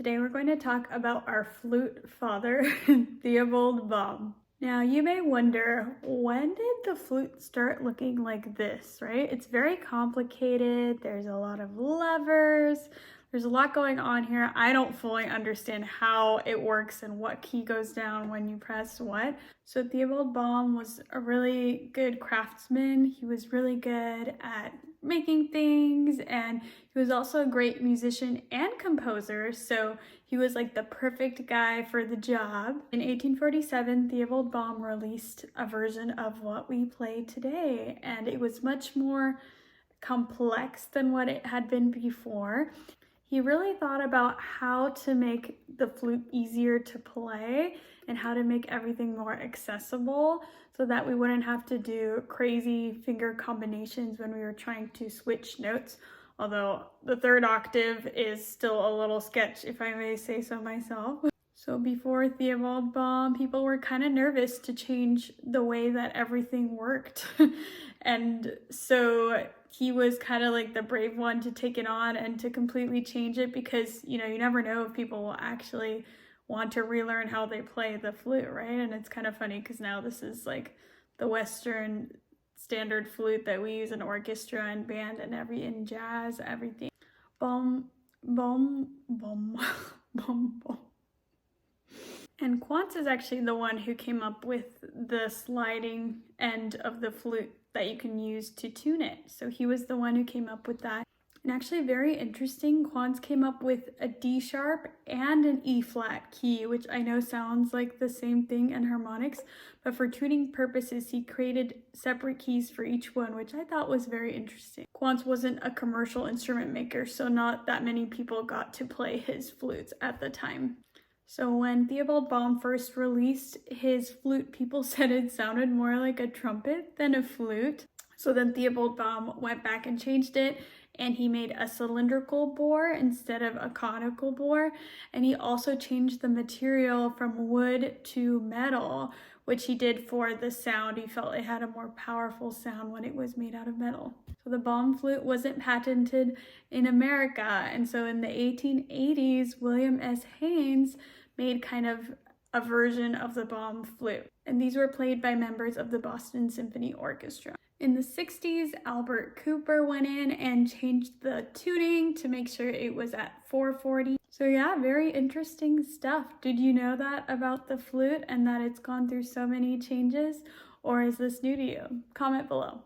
Today we're going to talk about our flute father, Theobald Baum. Now you may wonder, when did the flute start looking like this, right? It's very complicated, there's a lot of levers, there's a lot going on here. I don't fully understand how it works and what key goes down when you press what. So Theobald Baum was a really good craftsman. He was really good at making things, and he was also a great musician and composer, so he was like the perfect guy for the job. In 1847, Theobald Baum released a version of what we play today, and it was much more complex than what it had been before. He really thought about how to make the flute easier to play and how to make everything more accessible so that we wouldn't have to do crazy finger combinations when we were trying to switch notes. Although the third octave is still a little sketch, if I may say so myself. So before Theobald Baum, people were kind of nervous to change the way that everything worked. And so he was kind of like the brave one to take it on and to completely change it, because, you never know if people will actually want to relearn how they play the flute, right? And it's kind of funny because now this is like the Western standard flute that we use in orchestra and band and in jazz, everything. Bum, bum, bum, bum, bum. And Quantz is actually the one who came up with the sliding end of the flute that you can use to tune it. So he was the one who came up with that. And actually very interesting, Quantz came up with a D sharp and an E flat key, which I know sounds like the same thing in harmonics, but for tuning purposes, he created separate keys for each one, which I thought was very interesting. Quantz wasn't a commercial instrument maker, so not that many people got to play his flutes at the time. So when Theobald Baum first released his flute, people said it sounded more like a trumpet than a flute. So then Theobald Baum went back and changed it, and he made a cylindrical bore instead of a conical bore. And he also changed the material from wood to metal, which he did for the sound. He felt it had a more powerful sound when it was made out of metal. So the Baum flute wasn't patented in America. And so in the 1880s, William S. Haynes made kind of a version of the Baum flute. And these were played by members of the Boston Symphony Orchestra. In the 60s, Albert Cooper went in and changed the tuning to make sure it was at 440. So yeah, very interesting stuff. Did you know that about the flute and that it's gone through so many changes? Or is this new to you? Comment below.